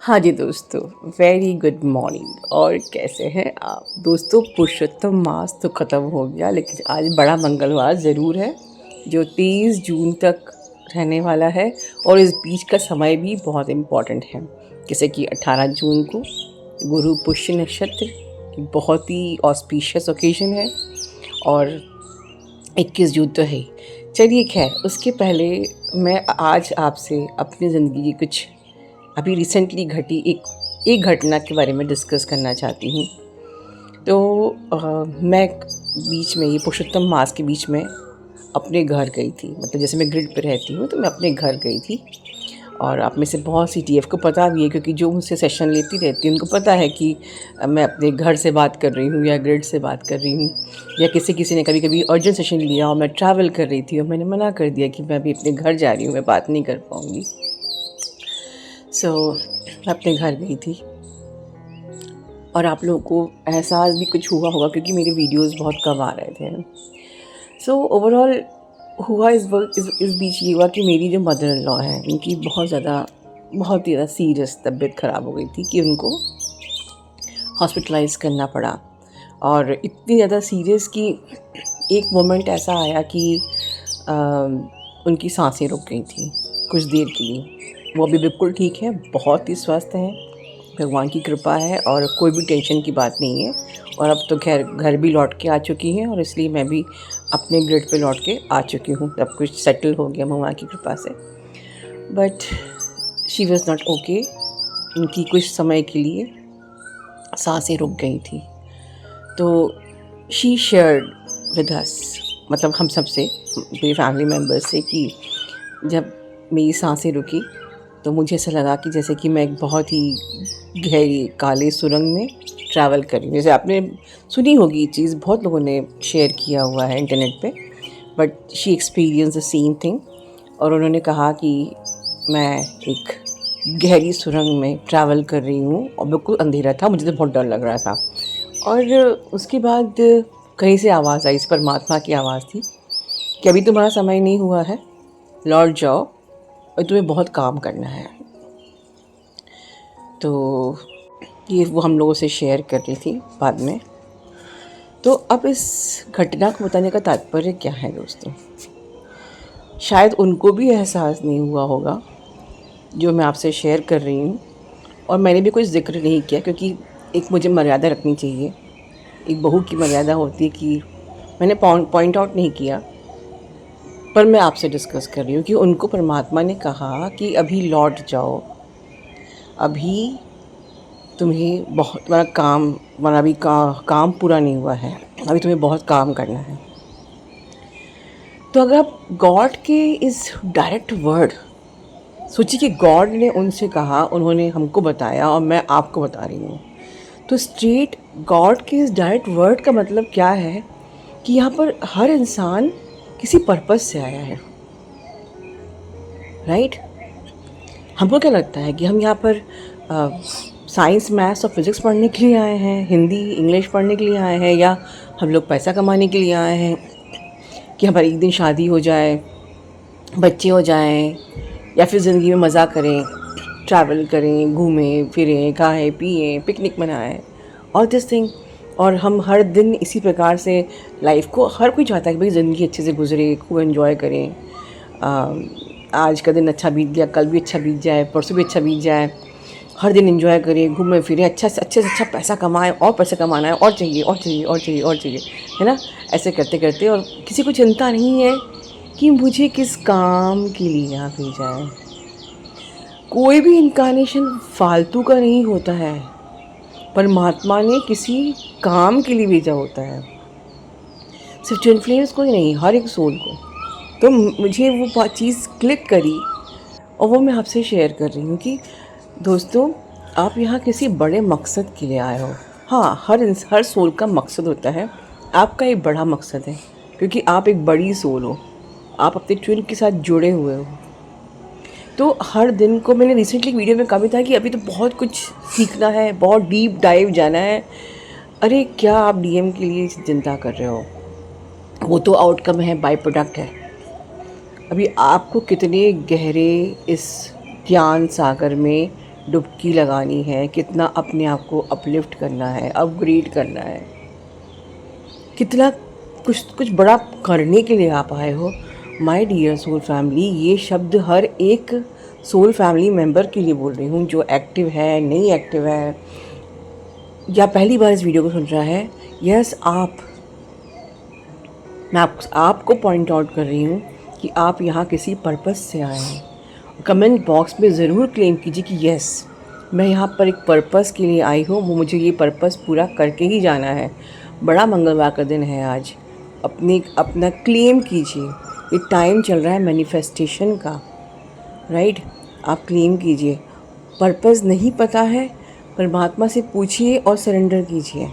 हाँ जी दोस्तों, very good morning. और कैसे हैं आप दोस्तों? पुरुषोत्तम मास तो ख़त्म हो गया, लेकिन आज बड़ा मंगलवार ज़रूर है जो 23 जून तक रहने वाला है। और इस बीच का समय भी बहुत इम्पॉर्टेंट है, जैसे कि 18 जून को गुरु पुष्य नक्षत्र, बहुत ही ऑस्पिशियस ओकेजन है। और 21 जून तो है ही। चलिए खैर, उसके पहले मैं आज आपसे अपनी ज़िंदगी की कुछ अभी रिसेंटली घटी एक घटना के बारे में डिस्कस करना चाहती हूँ। तो मैं बीच में, ये पुरुषोत्तम मास के बीच में अपने घर गई थी। मतलब जैसे मैं ग्रिड पे रहती हूँ, तो मैं अपने घर गई थी। और आप में से बहुत सी टीएफ को पता भी है, क्योंकि जो मुझसे सेशन लेती रहती है उनको पता है कि मैं अपने घर से बात कर रही हूँ या ग्रिड से बात कर रही हूँ। या किसी किसी ने कभी कभी अर्जेंट सेशन लिया और मैं ट्रैवल कर रही थी और मैंने मना कर दिया कि मैं अभी अपने घर जा रही हूँ, मैं बात नहीं कर पाऊँगी। मैं अपने घर गई थी। और आप लोगों को एहसास भी कुछ हुआ होगा, क्योंकि मेरे वीडियोस बहुत कम आ रहे थे। ओवरऑल हुआ इस बीच ये हुआ कि मेरी जो मदर इन लॉ है, उनकी बहुत ही ज़्यादा सीरियस तबीयत ख़राब हो गई थी कि उनको हॉस्पिटलाइज़ करना पड़ा। और इतनी ज़्यादा सीरियस कि एक मोमेंट ऐसा आया कि अ, उनकी सांसें रुक गई थी कुछ देर के लिए। वो अभी बिल्कुल ठीक है, बहुत ही स्वस्थ हैं, भगवान की कृपा है और कोई भी टेंशन की बात नहीं है। और अब तो खैर घर भी लौट के आ चुकी हैं, और इसलिए मैं भी अपने ग्रिड पे लौट के आ चुकी हूँ। सब कुछ सेटल हो गया भगवान की कृपा से। But she was not okay. उनकी कुछ समय के लिए सांसें रुक गई थी। तो शी शेयर्ड विद अस, मतलब हम सब से, मेरे फैमिली मेम्बर्स से, कि जब मेरी सांसें रुकी तो मुझे ऐसा लगा कि जैसे कि मैं एक बहुत ही गहरी काले सुरंग में ट्रैवल कर रही हूँ। जैसे आपने सुनी होगी ये चीज़, बहुत लोगों ने शेयर किया हुआ है इंटरनेट पे, but she experience the same thing. और उन्होंने कहा कि मैं एक गहरी सुरंग में ट्रैवल कर रही हूँ और बिल्कुल अंधेरा था, मुझे तो बहुत डर लग रहा था। और उसके बाद कहीं से आवाज़ आई, इस परमात्मा की आवाज़ थी कि अभी तुम्हारा समय नहीं हुआ है, लौट जाओ और तुम्हें बहुत काम करना है। तो ये वो हम लोगों से शेयर कर रही थी बाद में। तो अब इस घटना को बताने का तात्पर्य क्या है दोस्तों? शायद उनको भी एहसास नहीं हुआ होगा जो मैं आपसे शेयर कर रही हूँ, और मैंने भी कोई ज़िक्र नहीं किया, क्योंकि एक मुझे मर्यादा रखनी चाहिए। एक बहू की मर्यादा होती है कि मैंने पॉइंट आउट नहीं किया, पर मैं आपसे डिस्कस कर रही हूँ कि उनको परमात्मा ने कहा कि अभी लौट जाओ, अभी तुम्हें बहुत, तुम्हारा काम, तुम्हारा अभी काम पूरा नहीं हुआ है, अभी तुम्हें बहुत काम करना है। तो अगर आप गॉड के इस डायरेक्ट वर्ड सोचिए कि गॉड ने उनसे कहा, उन्होंने हमको बताया और मैं आपको बता रही हूँ, तो स्ट्रेट गॉड के इस डायरेक्ट वर्ड का मतलब क्या है कि यहाँ पर हर इंसान किसी पर्पस से आया है, राइट? हमको क्या लगता है कि हम यहाँ पर साइंस, मैथ्स और फिज़िक्स पढ़ने के लिए आए हैं, हिंदी इंग्लिश पढ़ने के लिए आए हैं, या हम लोग पैसा कमाने के लिए आए हैं कि हमारी एक दिन शादी हो जाए, बच्चे हो जाएं, या फिर ज़िंदगी में मज़ा करें, ट्रैवल करें, घूमें फिरें, खाएं पिएं, पिकनिक मनाएं, ऑल दिस थिंग। और हम हर दिन इसी प्रकार से लाइफ को, हर कोई चाहता है कि भाई ज़िंदगी अच्छे से गुजरे, खूब एंजॉय करें। आज का दिन अच्छा बीत गया, कल भी अच्छा बीत जाए, परसों भी अच्छा बीत जाए। हर दिन एंजॉय करें, घूमें फिरें, अच्छे से अच्छा पैसा कमाएं, और पैसा कमाना है, और चाहिए और चाहिए और चाहिए और चाहिए, है ना? ऐसे करते करते, और किसी को चिंता नहीं है कि मुझे किस काम के लिए यहाँ भेजा है। कोई भी इनकारनेशन फालतू का नहीं होता है, परमात्मा ने किसी काम के लिए भेजा होता है, सिर्फ ट्विन फ्लेम्स को ही नहीं, हर एक सोल को। तो मुझे वो चीज़ क्लिक करी, और वो मैं आपसे शेयर कर रही हूँ कि दोस्तों, आप यहाँ किसी बड़े मकसद के लिए आए हो। हाँ, हर सोल का मकसद होता है। आपका एक बड़ा मकसद है, क्योंकि आप एक बड़ी सोल हो, आप अपने ट्विन के साथ जुड़े हुए हो। तो हर दिन को, मैंने रिसेंटली वीडियो में कहा भी था कि अभी तो बहुत कुछ सीखना है, बहुत डीप डाइव जाना है। अरे क्या आप डीएम के लिए चिंता कर रहे हो? वो तो आउटकम है, बाय प्रोडक्ट है। अभी आपको कितने गहरे इस ज्ञान सागर में डुबकी लगानी है, कितना अपने आप को अपलिफ्ट करना है, अपग्रेड करना है, कितना कुछ कुछ बड़ा करने के लिए आप आए हो। माय डियर सोल फैमिली, ये शब्द हर एक सोल फैमिली मेम्बर के लिए बोल रही हूँ, जो एक्टिव है, नहीं एक्टिव है, या पहली बार इस वीडियो को सुन रहा है। यस, मैं आपको पॉइंट आउट कर रही हूँ कि आप यहाँ किसी पर्पस से आए हैं। कमेंट बॉक्स में ज़रूर क्लेम कीजिए कि यस, मैं यहाँ पर एक पर्पस के लिए आई हूँ, वो मुझे ये पर्पस पूरा करके ही जाना है। बड़ा मंगलवार का दिन है आज, अपना क्लेम कीजिए। ये टाइम चल रहा है मैनिफेस्टेशन का, राइट? आप क्लेम कीजिए। पर्पस नहीं पता है, परमात्मा से पूछिए और सरेंडर कीजिए,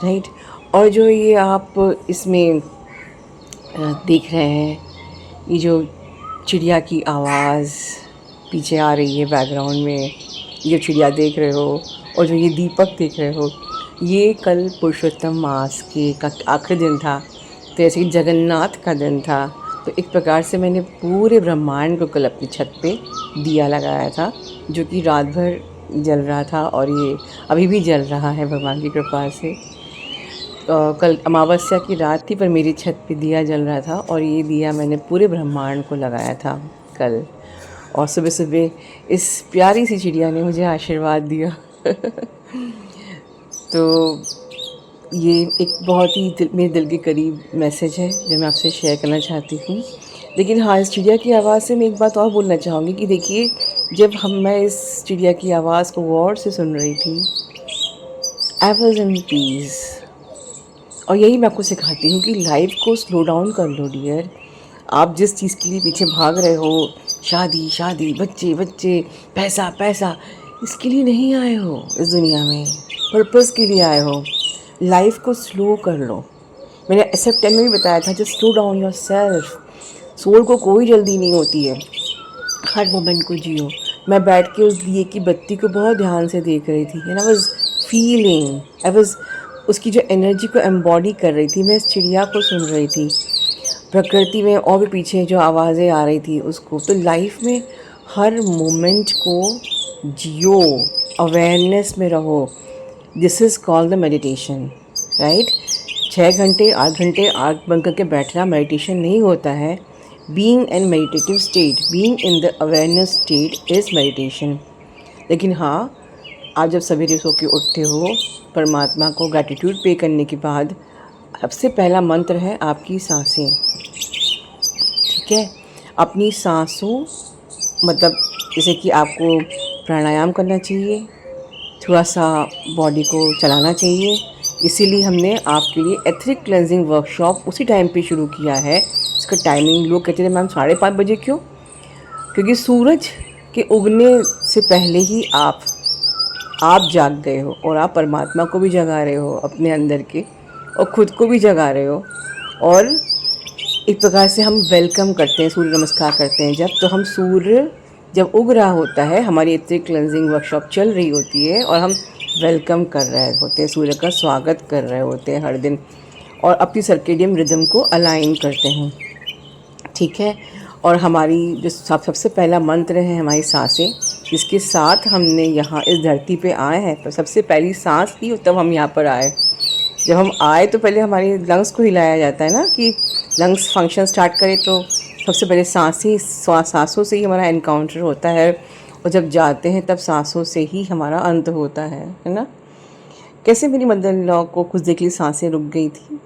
राइट? और जो ये आप इसमें देख रहे हैं, ये जो चिड़िया की आवाज़ पीछे आ रही है बैकग्राउंड में, ये जो चिड़िया देख रहे हो और जो ये दीपक देख रहे हो, ये कल पुरुषोत्तम मास के का आखिरी दिन था। तो ऐसे ही जगन्नाथ का दिन था, तो एक प्रकार से मैंने पूरे ब्रह्मांड को कल अपनी छत पे दिया लगाया था, जो कि रात भर जल रहा था और ये अभी भी जल रहा है भगवान की कृपा से। कल अमावस्या की रात थी, पर मेरी छत पे दिया जल रहा था और ये दिया मैंने पूरे ब्रह्मांड को लगाया था कल। और सुबह सुबह इस प्यारी सी चिड़िया ने मुझे आशीर्वाद दिया। तो ये एक बहुत ही मेरे दिल के करीब मैसेज है जो मैं आपसे शेयर करना चाहती हूँ। लेकिन हाँ, इस चिड़िया की आवाज़ से मैं एक बात और बोलना चाहूँगी कि देखिए, जब मैं इस चिड़िया की आवाज़ को गौर से सुन रही थी, आई वॉज इन पीस। और यही मैं आपको सिखाती हूँ कि लाइफ को स्लो डाउन कर लो डियर। आप जिस चीज़ के लिए पीछे भाग रहे हो, शादी शादी, बच्चे बच्चे, पैसा पैसा, इसके लिए नहीं आए हो इस दुनिया में, पर्पस के लिए आए हो। लाइफ को स्लो कर लो। मैंने SF10 में भी बताया था, just slow down yourself. Soul को कोई जल्दी नहीं होती है, हर मोमेंट को जियो। मैं बैठ के उस दिए की बत्ती को बहुत ध्यान से देख रही थी, and I was feeling, I was उसकी जो एनर्जी को एम्बॉडी कर रही थी। मैं इस चिड़िया को सुन रही थी, प्रकृति में और भी पीछे जो आवाज़ें आ रही थी उसको। तो लाइफ में हर मोमेंट को जियो, अवेयरनेस में रहो। This is called the meditation, right? 6 घंटे 8 घंटे आँख बंद करके बैठना मेडिटेशन नहीं होता है। Being in meditative state, being in the awareness state is meditation. लेकिन हाँ, आप जब सवेरे सो के उठते हो, परमात्मा को ग्रैटिट्यूड पे करने के बाद सबसे पहला मंत्र है आपकी सांसें, ठीक है? अपनी सांसों, मतलब जैसे कि आपको प्राणायाम करना चाहिए, थोड़ा सा बॉडी को चलाना चाहिए। इसीलिए हमने आपके लिए एथरिक क्लेंजिंग वर्कशॉप उसी टाइम पे शुरू किया है। इसका टाइमिंग लोग कहते थे मैम 5:30 बजे क्यों? क्योंकि सूरज के उगने से पहले ही आप जाग गए हो, और आप परमात्मा को भी जगा रहे हो अपने अंदर के, और ख़ुद को भी जगा रहे हो। और एक प्रकार से हम वेलकम करते हैं, सूर्य नमस्कार करते हैं जब, तो हम सूर्य जब उग रहा होता है, हमारी एथरिक क्लेंजिंग वर्कशॉप चल रही होती है और हम वेलकम कर रहे होते हैं, सूर्य का स्वागत कर रहे होते हैं हर दिन, और अपनी सर्केडियम रिदम को अलाइन करते हैं, ठीक है? और हमारी जो सबसे पहला मंत्र है हमारी सांसें, जिसके साथ हमने यहाँ इस धरती पे आए हैं। तो सबसे पहली सांस ली, तब हम यहाँ पर आए। जब हम आए तो पहले हमारे लंग्स को हिलाया जाता है ना, कि लंग्स फंक्शन स्टार्ट करें, तो सबसे पहले सांसों से ही हमारा एनकाउंटर होता है, और जब जाते हैं तब सांसों से ही हमारा अंत होता है ना? कैसे मेरी मदर इन लॉ को कुछ देर के लिए सांसें रुक गई थी,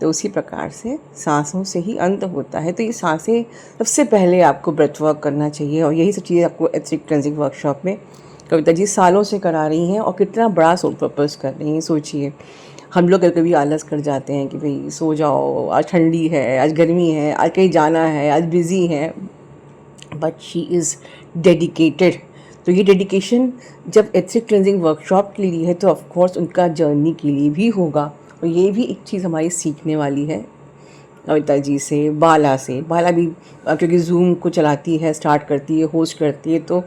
तो उसी प्रकार से सांसों से ही अंत होता है। तो ये सांसें सबसे पहले आपको ब्रेथ वर्क करना चाहिए, और यही सब चीज़ें आपको एथरिक क्लेंजिंग वर्कशॉप में कविता जी सालों से करा रही हैं, और कितना बड़ा सोल पर्पस कर रही हैं। सोचिए, हम लोग कभी आलस कर जाते हैं कि भाई सो जाओ, आज ठंडी है, आज गर्मी है, आज कहीं जाना है, आज बिज़ी है, बट शी इज़ डेडिकेटेड। तो ये डेडिकेशन जब एथरिक क्लेंजिंग वर्कशॉप के लिए है, तो ऑफ कोर्स उनका जर्नी के लिए भी होगा। और ये भी एक चीज़ हमारी सीखने वाली है कविता जी से, बाला भी क्योंकि जूम को चलाती है, स्टार्ट करती है, होस्ट करती है। तो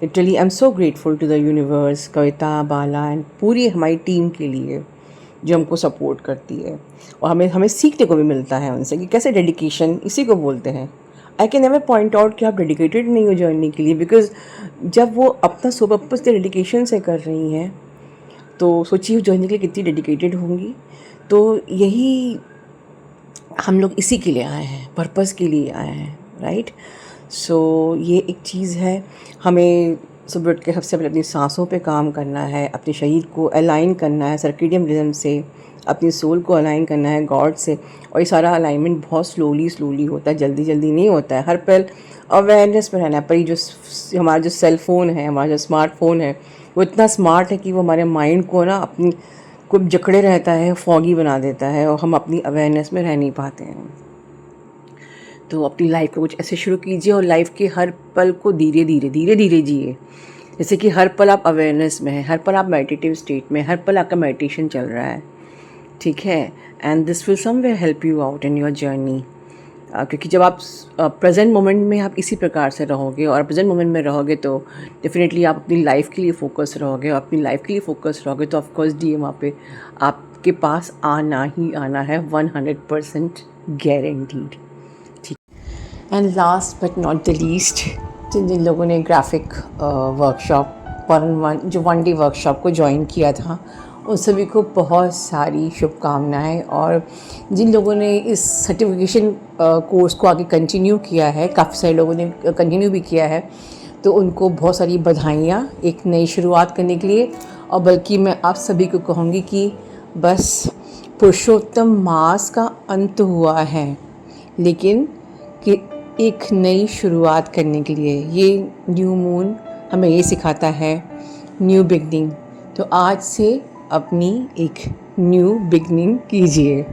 literally I am so grateful to the universe, Kavita, Bala and पूरी हमारी टीम के लिए जो हमको सपोर्ट करती है। और हमें सीखने को भी मिलता है उनसे कि कैसे डेडिकेशन, इसी को बोलते हैं। I can never point out कि आप डेडिकेटेड नहीं हो जर्नी के लिए, बिकॉज जब वो अपना सो पर्पस से डेडिकेशन से कर रही हैं तो सोचिए वो जर्नी के लिए कितनी डेडिकेटेड होंगी। तो यही हम लोग इसी के लिए आए हैं, पर्पस के लिए आए हैं, राइट। सो ये एक चीज़ है, हमें सुबह उठ के सबसे पहले अपनी सांसों पे काम करना है, अपने शरीर को अलाइन करना है सर्केडियन रिदम से, अपनी सोल को अलाइन करना है गॉड से। और ये सारा अलाइनमेंट बहुत स्लोली होता है, जल्दी जल्दी नहीं होता है। हर पल अवेयरनेस में रहना है। पर ये जो हमारा जो सेल फ़ोन है, हमारा जो स्मार्टफोन है, वो इतना स्मार्ट है कि वो हमारे माइंड को ना अपनी को जकड़े रहता है, फॉगी बना देता है, और हम अपनी अवेयरनेस में रह नहीं पाते हैं। तो अपनी लाइफ को कुछ ऐसे शुरू कीजिए और लाइफ के हर पल को धीरे धीरे जिए। जैसे कि हर पल आप अवेयरनेस में हैं, हर पल आप मेडिटेटिव स्टेट में, हर पल आपका मेडिटेशन चल रहा है, ठीक है। And this will somewhere help you out in your journey. क्योंकि जब आप प्रेजेंट मोमेंट में आप इसी प्रकार से रहोगे और प्रेजेंट मोमेंट में रहोगे तो डेफिनेटली आप अपनी लाइफ के लिए फ़ोकस रहोगे, और अपनी लाइफ के लिए फ़ोकस रहोगे तो ऑफकोर्स डी वहाँ पे आपके पास आना ही आना है, 100% गारंटीड, ठीक। And last but not the least, जिन लोगों ने ग्राफिक वर्कशॉप जो 1 डे वर्कशॉप को ज्वाइन किया था, उन सभी को बहुत सारी शुभकामनाएं। और जिन लोगों ने इस सर्टिफिकेशन कोर्स को आगे कंटिन्यू किया है, काफ़ी सारे लोगों ने कंटिन्यू भी किया है, तो उनको बहुत सारी बधाइयाँ एक नई शुरुआत करने के लिए। और बल्कि मैं आप सभी को कहूँगी कि बस पुरुषोत्तम मास का अंत हुआ है, लेकिन कि एक नई शुरुआत करने के लिए ये न्यू मून हमें ये सिखाता है, न्यू बिगनिंग। तो आज से अपनी एक न्यू बिगनिंग कीजिए।